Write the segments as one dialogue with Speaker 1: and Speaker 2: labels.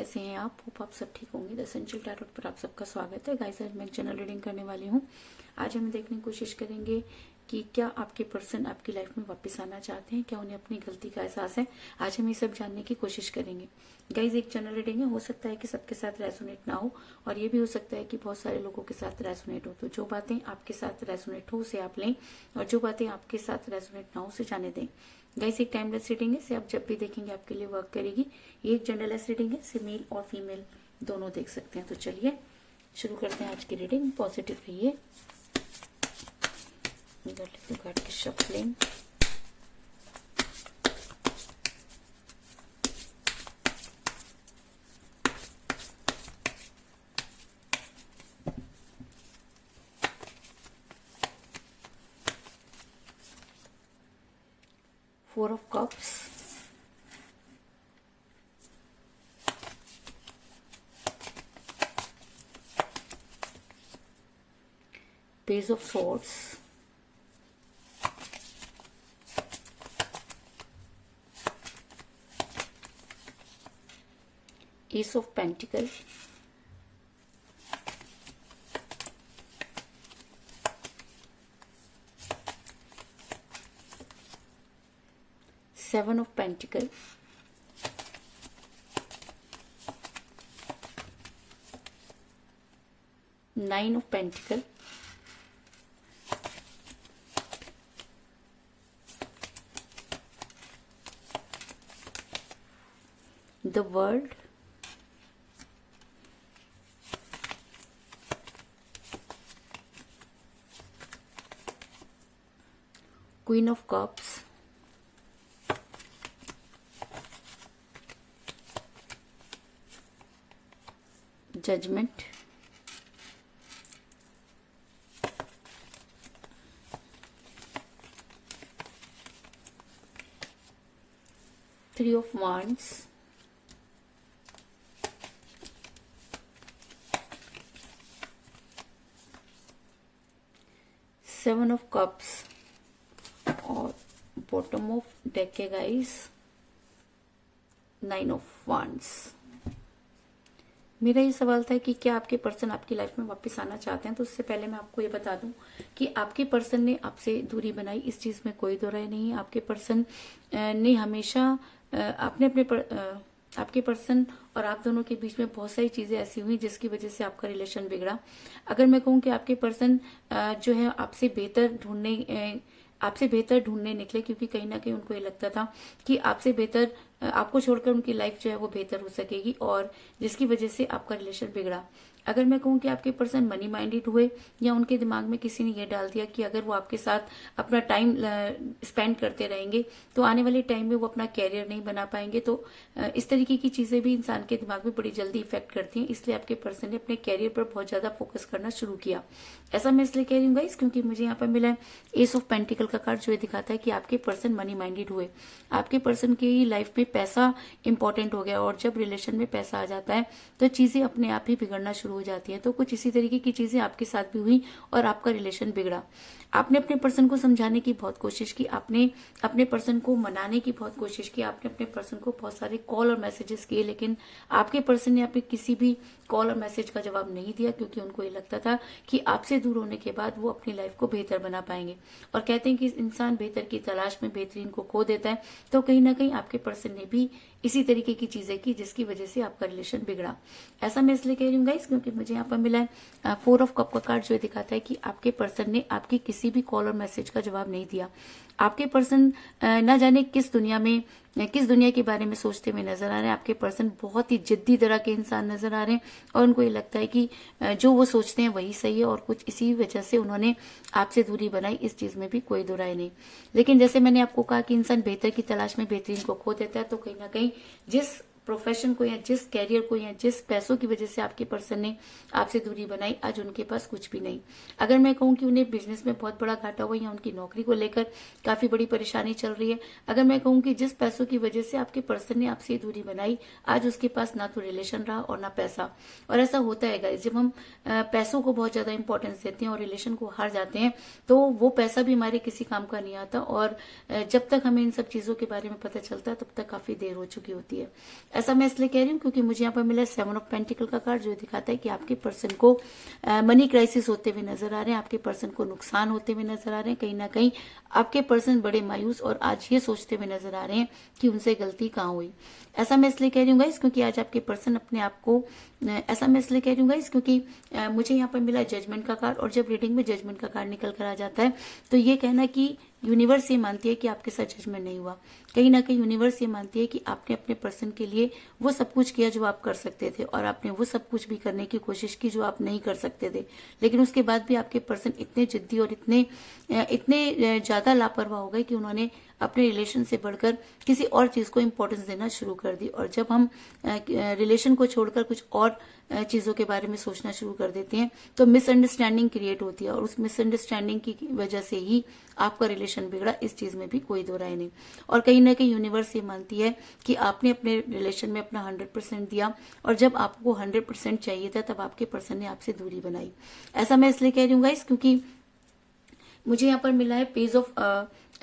Speaker 1: कैसे हैं आप? होप आप सब ठीक होंगे। द एसेंशियल टैरोट पर आप सबका स्वागत है। गाइस, आज मैं जनरल रीडिंग करने वाली हूँ। आज हम देखने की कोशिश करेंगे कि क्या आपके पर्सन आपकी लाइफ में वापस आना चाहते हैं, क्या उन्हें अपनी गलती का एहसास है। आज हम ये सब जानने की कोशिश करेंगे। गाइस, एक जनरल रीडिंग है, हो सकता है कि सबके साथ रेजोनेट ना हो और ये भी हो सकता है कि बहुत सारे लोगों के साथ रेजोनेट हो। तो जो बातें आपके साथ रेजोनेट हो उसे आप लें और जो बातें आपके साथ रेजोनेट ना हो उसे जाने दें। गाइस, एक टाइमलेस रीडिंग है, इसे आप जब भी देखेंगे आपके लिए वर्क करेगी। ये एक जनरलेस रीडिंग है, इसे मेल और फीमेल दोनों देख सकते हैं। तो चलिए शुरू करते हैं आज की रीडिंग। पॉजिटिव रहिए। इधर लेते कार्ड की shuffling. Four of Cups, Page of Swords, Ace of Pentacles, Seven of Pentacles, Nine of Pentacles, the World, Queen of Cups, Judgment, Three of Wands, Seven of Cups और bottom of deck है guys, nine of wands. मेरा ये सवाल था कि क्या आपके person आपकी लाइफ में वापस आना चाहते हैं। तो उससे पहले मैं आपको ये बता दूं कि आपके पर्सन ने आपसे दूरी बनाई, इस चीज में कोई दो राय नहीं है। आपके पर्सन ने हमेशा आपके पर्सन और आप दोनों के बीच में बहुत सारी चीजें ऐसी हुई जिसकी वजह से आपका रिलेशन बिगड़ा। अगर मैं कहूँ कि आपके पर्सन जो है आपसे बेहतर ढूंढने निकले, क्योंकि कहीं ना कहीं उनको ये लगता था कि आपसे बेहतर आपको छोड़कर उनकी लाइफ जो है वो बेहतर हो सकेगी और जिसकी वजह से आपका रिलेशन बिगड़ा। अगर मैं कहूँ कि आपके पर्सन मनी माइंडेड हुए या उनके दिमाग में किसी ने ये डाल दिया कि अगर वो आपके साथ अपना टाइम स्पेंड करते रहेंगे तो आने वाले टाइम में वो अपना कैरियर नहीं बना पाएंगे। तो इस तरीके की चीजें भी इंसान के दिमाग में बड़ी जल्दी इफेक्ट करती हैं, इसलिए आपके पर्सन ने अपने कैरियर पर बहुत ज्यादा फोकस करना शुरू किया। ऐसा मैं इसलिए कह रही हूँ गाइस क्योंकि मुझे यहाँ पर मिला है एस ऑफ पेंटिकल का कार्ड, जो ये दिखाता है कि आपके पर्सन मनी माइंडेड हुए। आपके पर्सन की लाइफ में पैसा इंपॉर्टेंट हो गया और जब रिलेशन में पैसा आ जाता है तो चीजें अपने आप ही बिगड़ना शुरू हो जाती है। तो कुछ इसी तरीके की चीजें आपके साथ भी हुई और आपका रिलेशन बिगड़ा। आपने अपने पर्सन को समझाने की बहुत कोशिश की, आपने अपने पर्सन को मनाने की बहुत कोशिश की, आपने अपने पर्सन को बहुत सारे कॉल और मैसेजेस किए, लेकिन आपके पर्सन ने आपके किसी भी कॉल और मैसेज का जवाब नहीं दिया, क्योंकि उनको ये लगता था कि आपसे दूर होने के बाद वो अपनी लाइफ को बेहतर बना पाएंगे। और कहते हैं कि इंसान बेहतर की तलाश में बेहतरीन को खो देता है। तो कहीं ना कहीं आपके पर्सन ने भी इसी तरीके की चीजें की जिसकी वजह से आपका रिलेशन बिगड़ा। ऐसा मैं इसलिए कह रही हूँ गाइस क्योंकि मुझे यहाँ पर मिला है फोर ऑफ कप का कार्ड, जो दिखाता है कि आपके पर्सन ने आपकी किसी भी कॉल और मैसेज का जवाब नहीं दिया। आपके पर्सन ना जाने किस दुनिया के बारे में सोचते हुए नजर आ रहे हैं। आपके पर्सन बहुत ही जिद्दी तरह के इंसान नजर आ रहे हैं और उनको ये लगता है कि जो वो सोचते हैं वही सही है और कुछ इसी वजह से उन्होंने आपसे दूरी बनाई। इस चीज में भी कोई दो राय नहीं। लेकिन जैसे मैंने आपको कहा कि इंसान बेहतर की तलाश में बेहतरीन को खो देता है, तो कहीं ना कहीं जिस प्रोफेशन को या जिस कैरियर को या जिस पैसों की वजह से आपके पर्सन ने आपसे दूरी बनाई, आज उनके पास कुछ भी नहीं। अगर मैं कहूँ कि उन्हें बिजनेस में बहुत बड़ा घाटा हुआ या उनकी नौकरी को लेकर काफी बड़ी परेशानी चल रही है, अगर मैं कहूँ कि जिस पैसों की वजह से आपके पर्सन ने आपसे दूरी बनाई, आज उसके पास ना तो रिलेशन रहा और ना पैसा। और ऐसा होता है गाइस, जब हम पैसों को बहुत ज्यादा इंपॉर्टेंस देते हैं और रिलेशन को हार जाते हैं तो वो पैसा भी हमारे किसी काम का नहीं आता और जब तक हमें इन सब चीजों के बारे में पता चलता है तब तक काफी देर हो चुकी होती है। ऐसा मैं इसलिए कह रही हूँ क्योंकि मुझे यहाँ पर मिला 7 ऑफ पेंटिकल का कार्ड, जो दिखाता है कि आपके पर्सन को मनी क्राइसिस होते हुए नजर आ रहे हैं, आपके पर्सन को नुकसान होते हुए नजर आ रहे हैं। कहीं ना कहीं आपके पर्सन बड़े मायूस और आज ये सोचते हुए नजर आ रहे हैं कि उनसे गलती कहाँ हुई। ऐसा मैं इसलिए कह रही हूँ गाइस क्योंकि आज आपके पर्सन अपने आप को ऐसा मैं इसलिए कह रही हूँ गाइस क्योंकि मुझे यहाँ पर मिला जजमेंट का कार्ड, और जब रीडिंग में जजमेंट का कार्ड निकल कर आ जाता है तो ये कहना कि यूनिवर्स ये मानती है कि आपके साथ जजमेंट नहीं हुआ। कहीं ना कहीं यूनिवर्स ये मानती है कि आपने अपने पर्सन के लिए वो सब कुछ किया जो आप कर सकते थे, और आपने वो सब कुछ भी करने की कोशिश की जो आप नहीं कर सकते थे, लेकिन उसके बाद भी आपके पर्सन इतने जिद्दी और इतने ज्यादा लापरवाह हो गए कि उन्होंने अपने रिलेशन से बढ़कर किसी और चीज को इम्पोर्टेंस देना शुरू कर दी। और जब हम रिलेशन को छोड़कर कुछ और चीजों के बारे में सोचना शुरू कर देते हैं तो मिसअंडरस्टैंडिंग क्रिएट होती है, और उस मिसअंडरस्टैंडिंग की वजह से ही आपका रिलेशन बिगड़ा। इस चीज में भी कोई दो राय नहीं। और कहीं ना कहीं यूनिवर्स ये मानती है कि आपने अपने रिलेशन में अपना 100% दिया, और जब आपको 100% चाहिए था तब आपके पर्सन ने आपसे दूरी बनाई। ऐसा मैं इसलिए कह रही हूँ गाइस क्योंकि मुझे यहाँ पर मिला है पेज ऑफ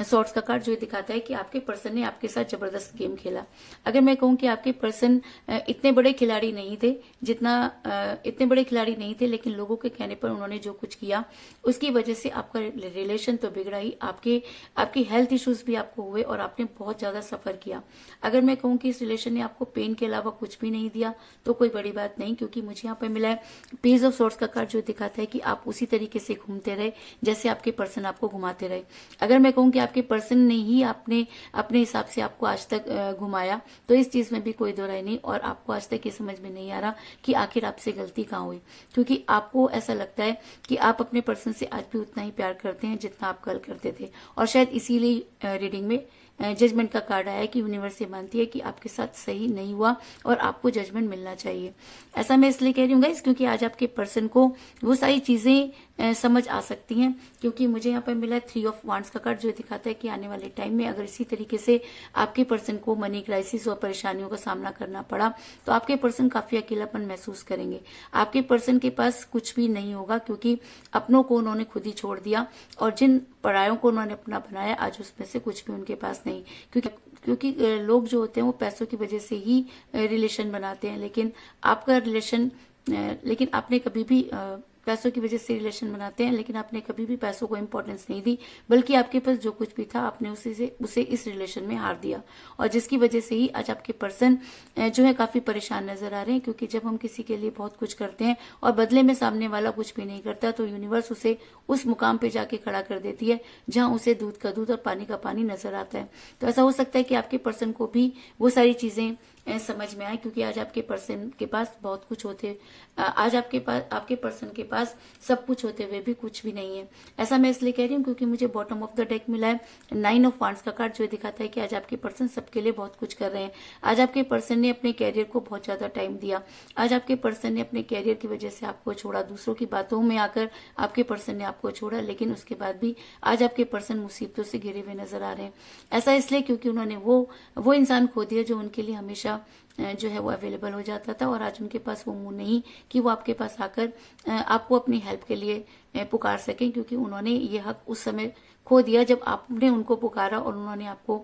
Speaker 1: सॉर्ट्स का कार्ड, जो दिखाता है कि आपके पर्सन ने आपके साथ जबरदस्त गेम खेला। अगर मैं कहूँ कि आपके पर्सन इतने बड़े खिलाड़ी नहीं थे इतने बड़े खिलाड़ी नहीं थे, लेकिन लोगों के कहने पर उन्होंने जो कुछ किया उसकी वजह से आपका रिलेशन तो बिगड़ा ही, आपकी हेल्थ इश्यूज भी आपको हुए और आपने बहुत ज्यादा सफर किया। अगर मैं कहूँ कि इस रिलेशन ने आपको पेन के अलावा कुछ भी नहीं दिया तो कोई बड़ी बात नहीं, क्योंकि मुझे यहाँ पर मिला है पेज ऑफ सॉर्ट्स का कार्ड, जो दिखाता है कि आप उसी तरीके से घूमते रहे जैसे आपके पर्सन आपको घुमाते रहे। अगर मैं कहूँ कि आपके पर्सन ने ही अपने हिसाब से आपको आज तक घुमाया तो इस चीज में भी कोई दो राय नहीं, और आपको आज तक ये समझ में नहीं आ रहा कि आखिर आपसे गलती कहाँ हुई, क्योंकि आपको ऐसा लगता है कि आप अपने पर्सन से आज भी उतना ही प्यार करते हैं जितना आप कल करते थे। और शायद इसीलिए रीडिंग में जजमेंट का कार्ड आया कि यूनिवर्स ये मानती है कि आपके साथ सही नहीं हुआ और आपको जजमेंट मिलना चाहिए। ऐसा मैं इसलिए कह रही हूँ गाइस क्योंकि आज आपके पर्सन को वो सारी चीजें समझ आ सकती हैं, क्योंकि मुझे यहाँ पर मिला है 3 ऑफ वांड्स का कार्ड, जो दिखाता है कि आने वाले टाइम में अगर इसी तरीके से आपके पर्सन को मनी क्राइसिस और परेशानियों का सामना करना पड़ा तो आपके पर्सन काफी अकेलापन महसूस करेंगे। आपके पर्सन के पास कुछ भी नहीं होगा क्योंकि अपनों को उन्होंने खुद ही छोड़ दिया, और जिन परायों को उन्होंने अपना बनाया आज उसमें से कुछ भी उनके पास नहीं। क्योंकि लोग जो होते हैं वो पैसों की वजह से ही रिलेशन बनाते हैं, लेकिन आपका रिलेशन लेकिन आपने कभी भी पैसों की वजह से रिलेशन बनाते हैं, लेकिन आपने कभी भी पैसों को इम्पोर्टेंस नहीं दी, बल्कि आपके पास जो कुछ भी था आपने उसे इस रिलेशन में हार दिया, और जिसकी वजह से ही आज आपके पर्सन जो है काफी परेशान नजर आ रहे हैं। क्योंकि जब हम किसी के लिए बहुत कुछ करते हैं और बदले में सामने वाला कुछ भी नहीं करता तो यूनिवर्स उसे उस मुकाम पे जाके खड़ा कर देती है जहां उसे दूध का दूध और पानी का पानी नजर आता है। तो ऐसा हो सकता है कि आपके पर्सन को भी वो सारी चीजें समझ में आए, क्योंकि आज आपके पर्सन के पास बहुत कुछ होते आज आपके पर्सन के पास सब कुछ होते हुए भी कुछ भी नहीं है। ऐसा मैं इसलिए कह रही हूँ क्योंकि मुझे बॉटम ऑफ द डेक मिला है 9 ऑफ वांड्स का कार्ड, जो दिखाता है कि आज आपके पर्सन सबके लिए बहुत कुछ कर रहे हैं। आज आपके पर्सन ने अपने कैरियर को बहुत ज्यादा टाइम दिया। आज आपके पर्सन ने अपने कैरियर की वजह से आपको छोड़ा, दूसरों की बातों में आकर आपके पर्सन ने आपको छोड़ा, लेकिन उसके बाद भी आज आपके पर्सन मुसीबतों से घिरे हुए नजर आ रहे हैं। ऐसा इसलिए क्योंकि उन्होंने वो इंसान खो दिया जो उनके लिए हमेशा जो है वो अवेलेबल हो जाता था, और आज उनके पास वो मुंह नहीं कि वो आपके पास आकर आपको अपनी हेल्प के लिए पुकार सकें, क्योंकि उन्होंने ये हक उस समय खो दिया जब आपने उनको पुकारा और उन्होंने आपको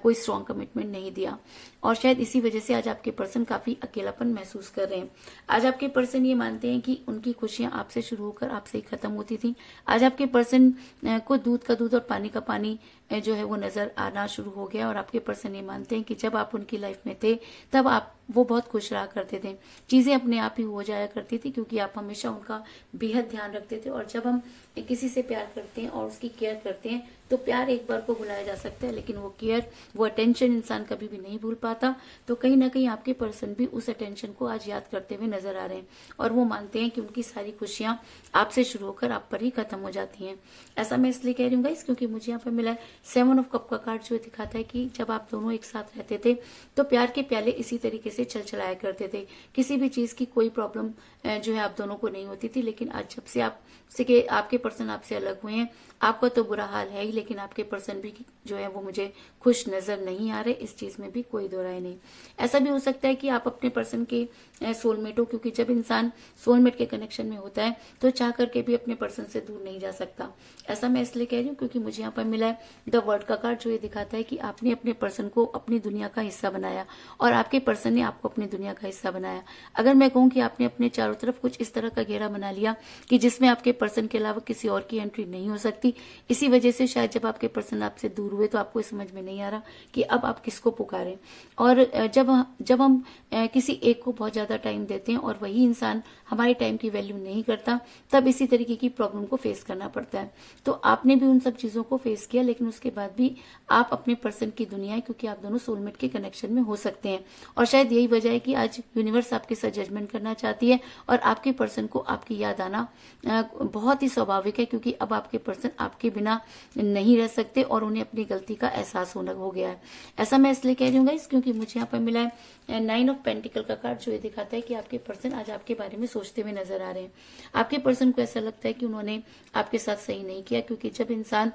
Speaker 1: कोई स्ट्रॉन्ग कमिटमेंट नहीं दिया। और शायद इसी वजह से आज आपके पर्सन काफी अकेलापन महसूस कर रहे हैं। आज आपके पर्सन ये मानते हैं कि उनकी खुशियां आपसे शुरू होकर आपसे ही खत्म होती थी। आज आपके पर्सन को दूध का दूध और पानी का पानी जो है वो नजर आना शुरू हो गया, और आपके पर्सन ये मानते हैं कि जब आप उनकी लाइफ में थे तब वो बहुत खुश रहा करते थे, चीजें अपने आप ही हो जाया करती थी, क्योंकि आप हमेशा उनका बेहद ध्यान रखते थे। और जब हम किसी से प्यार करते हैं और उसकी केयर करते हैं तो प्यार एक बार को भुलाया जा सकता है, लेकिन वो केयर, वो अटेंशन इंसान कभी भी नहीं भूल पाता। तो कहीं ना कहीं आपके पर्सन भी उस अटेंशन को आज याद करते हुए नजर आ रहे हैं, और वो मानते हैं कि उनकी सारी खुशियां आपसे शुरू होकर आप पर ही खत्म हो जाती हैं। ऐसा मैं इसलिए कह रही हूँ गाइस क्योंकि मुझे यहाँ पर मिला है 7 ऑफ कप का कार्ड, जो दिखाता है कि जब आप दोनों एक साथ रहते थे तो प्यार के प्याले इसी तरीके से चल चलाया करते थे। किसी भी चीज की कोई प्रॉब्लम जो है आप दोनों को नहीं होती थी, लेकिन आज जब से आपके पर्सन आपसे अलग हुए हैं, आपका तो बुरा हाल है ही, लेकिन आपके पर्सन भी जो है वो मुझे खुश नजर नहीं आ रहे। इस चीज में भी कोई दो राय नहीं। ऐसा भी हो सकता है कि आप अपने पर्सन के सोलमेट हो, क्योंकि जब इंसान सोलमेट के कनेक्शन में होता है तो चाह करके भी अपने पर्सन से दूर नहीं जा सकता। ऐसा मैं इसलिए कह रही हूँ क्योंकि मुझे यहाँ पर मिला है द वर्ल्ड का कार्ड, जो ये दिखाता है कि आपने अपने पर्सन को अपनी दुनिया का हिस्सा बनाया और आपके पर्सन ने आपको अपनी दुनिया का हिस्सा बनाया। अगर मैं कहूँ कि आपने अपने चारों तरफ कुछ इस तरह का घेरा बना लिया कि जिसमें आपके पर्सन के अलावा किसी और की एंट्री नहीं हो सकती, इसी वजह से शायद जब आपके पर्सन आपसे दूर हुए तो आपको समझ में नहीं आ रहा कि अब आप किसको पुकारें। और जब हम किसी एक को बहुत ज्यादा टाइम देते हैं और वही इंसान हमारे टाइम की वैल्यू नहीं करता, तब इसी तरीके की प्रॉब्लम को फेस करना पड़ता है। तो आपने भी उन सब चीजों को फेस किया, लेकिन उसके बाद भी आप अपने पर्सन की दुनिया है, क्योंकि आप दोनों सोलमेट के कनेक्शन में हो सकते हैं। और शायद यही वजह है कि आज यूनिवर्स आपके साथ जजमेंट करना चाहती है और आपके पर्सन को आपकी याद आना बहुत ही स्वाभाविक है, क्योंकि अब आपके पर्सन आपके बिना नहीं रह सकते और उन्हें अपनी गलती का एहसास होना हो गया है। ऐसा मैं इसलिए कह रही हूँ गाइस, क्योंकि मुझे यहाँ पर मिला है 9 ऑफ पेंटिकल का कार्ड, जो ये दिखाता है कि आपके पर्सन आज आपके बारे में सोचते हुए नजर आ रहे हैं। आपके पर्सन को ऐसा लगता है कि उन्होंने आपके साथ सही नहीं किया, क्योंकि जब इंसान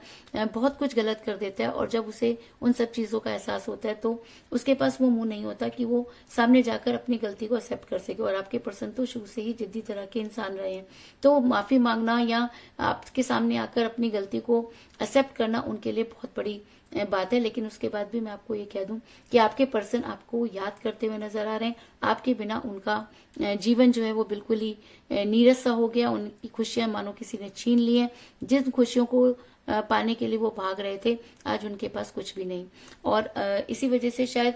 Speaker 1: बहुत कुछ गलत कर देता है और जब उसे उन सब चीजों का एहसास होता है तो उसके पास वो मुंह नहीं होता कि वो सामने जाकर अपनी गलती को एक्सेप्ट कर सके। और आपके पर्सन तो शुरू से ही जिद्दी तरह के इंसान रहे हैं, तो माफी मांगना या आपके सामने आकर अपनी गलती को एक्सेप्ट करना उनके लिए बहुत बड़ी बात है। लेकिन उसके बाद भी मैं आपको ये कह दूं कि आपके पर्सन आपको याद करते हुए नजर आ रहे हैं। आपके बिना उनका जीवन जो है वो बिल्कुल ही नीरस सा हो गया। उनकी खुशियां मानो किसी ने छीन ली है। जिन खुशियों को पाने के लिए वो भाग रहे थे, आज उनके पास कुछ भी नहीं। और इसी वजह से शायद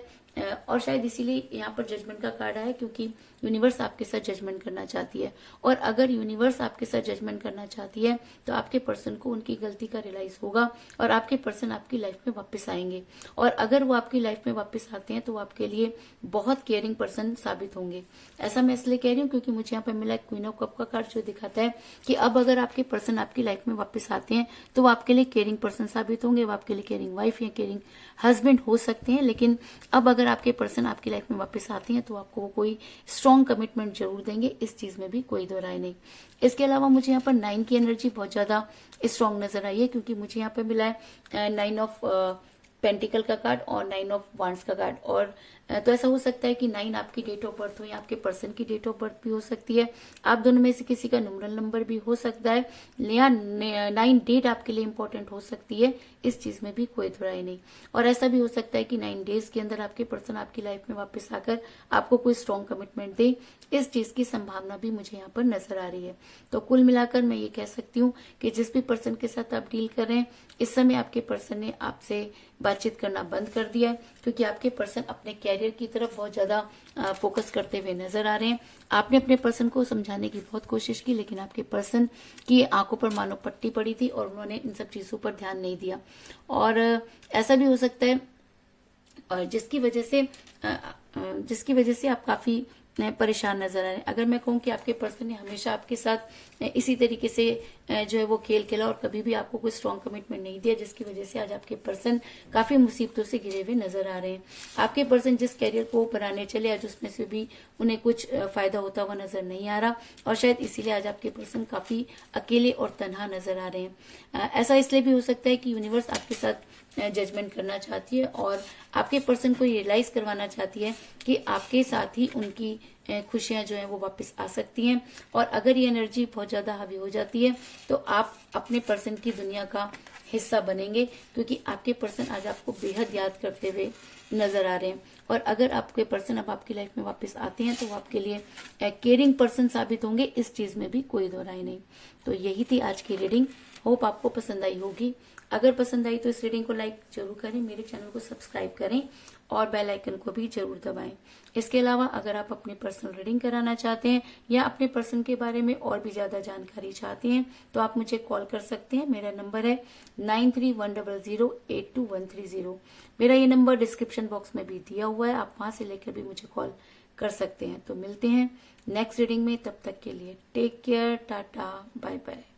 Speaker 1: इसीलिए यहाँ पर जजमेंट का कार्ड आया, क्योंकि यूनिवर्स आपके साथ जजमेंट करना चाहती है। और अगर यूनिवर्स आपके साथ जजमेंट करना चाहती है तो आपके पर्सन को उनकी गलती का रियलाइज होगा और आपके पर्सन आपकी लाइफ में वापस आएंगे। और अगर वो आपकी लाइफ में वापस आते हैं तो वो आपके लिए बहुत केयरिंग पर्सन साबित होंगे। ऐसा मैं इसलिए कह रही हूँ क्योंकि मुझे यहाँ पे मिला क्वीन ऑफ कप का कार्ड, जो दिखाता है कि अब अगर आपके पर्सन आपकी लाइफ में वापस आते हैं तो वो आपके लिए केयरिंग पर्सन साबित होंगे। वो आपके लिए केयरिंग वाइफ या केयरिंग हस्बैंड हो सकते हैं। लेकिन अब अगर आपके पर्सन आपकी लाइफ में वापस आते हैं तो आपको वो कोई स्ट्रॉन्ग कमिटमेंट जरूर देंगे, इस चीज में भी कोई दो राय नहीं। इसके अलावा मुझे यहाँ पर 9 की एनर्जी बहुत ज्यादा स्ट्रॉन्ग नजर आई है, क्योंकि मुझे यहाँ पे मिला है 9 ऑफ पेंटिकल का कार्ड और 9 ऑफ वांड्स का कार्ड। और तो ऐसा हो सकता है कि 9 आपकी डेट ऑफ बर्थ हो या आपके पर्सन की डेट ऑफ बर्थ भी हो सकती है। आप दोनों में से किसी का न्यूमरल नंबर भी हो सकता है, या 9 डेट आपके लिए इंपॉर्टेंट हो सकती है, इस चीज में भी कोई दुराई नहीं। और ऐसा भी हो सकता है कि 9 डेज के अंदर आपके पर्सन आपकी लाइफ में वापस आकर आपको कोई स्ट्रॉन्ग कमिटमेंट दे, इस चीज की संभावना भी मुझे यहाँ पर नजर आ रही है। तो कुल मिलाकर मैं ये कह सकती हूँ कि जिस भी पर्सन के साथ आप डील कर रहे हैं, इस समय आपके पर्सन ने आपसे बातचीत करना बंद कर दिया है, क्योंकि आपके पर्सन अपने कैरियर की तरफ बहुत ज्यादा फोकस करते हुए नजर आ रहे हैं। आपने अपने पर्सन को समझाने की बहुत कोशिश की, लेकिन आपके पर्सन की आंखों पर मानो पट्टी पड़ी थी और उन्होंने इन सब चीजों पर ध्यान नहीं दिया। और ऐसा भी हो सकता है और जिसकी वजह से आप काफी परेशान नजर आ रहे हैं। अगर मैं कहूँ कि आपके पर्सन ने हमेशा आपके साथ इसी तरीके से जो है वो खेल खेला और कभी भी आपको कोई स्ट्रॉन्ग कमिटमेंट नहीं दिया, जिसकी वजह से आज आपके पर्सन काफी मुसीबतों से घिरे हुए नजर आ रहे हैं। आपके पर्सन जिस कैरियर को बनाने चले, आज उसमें से भी उन्हें कुछ फायदा होता हुआ नजर नहीं आ रहा, और शायद इसीलिए आज आपके पर्सन काफी अकेले और तन्हा नजर आ रहे हैं। ऐसा इसलिए भी हो सकता है कि यूनिवर्स आपके साथ जजमेंट करना चाहती है और आपके पर्सन को रियलाइज करवाना चाहती है कि आपके साथ ही उनकी खुशियां जो है वो वापस आ सकती हैं। और अगर ये एनर्जी बहुत ज्यादा हावी हो जाती है तो आप अपने पर्सन की दुनिया का हिस्सा बनेंगे, क्योंकि आपके पर्सन आज आपको बेहद याद करते हुए नजर आ रहे हैं। और अगर आपके पर्सन अब आपकी लाइफ में वापस आते हैं तो वो आपके लिए केयरिंग पर्सन साबित होंगे, इस चीज में भी कोई दो राय नहीं। तो यही थी आज की रीडिंग। होप आपको पसंद आई होगी। अगर पसंद आई तो इस रीडिंग को लाइक जरूर करें, मेरे चैनल को सब्सक्राइब करें और बेल आइकन को भी जरूर दबाएं। इसके अलावा अगर आप अपनी पर्सनल रीडिंग कराना चाहते हैं या अपने पर्सन के बारे में और भी ज्यादा जानकारी चाहते हैं तो आप मुझे कॉल कर सकते हैं। मेरा नंबर है 9310082130। मेरा ये नंबर डिस्क्रिप्शन बॉक्स में भी दिया हुआ है, आप वहां से लेकर भी मुझे कॉल कर सकते हैं। तो मिलते हैं नेक्स्ट रीडिंग में, तब तक के लिए टेक केयर, टाटा, बाय बाय।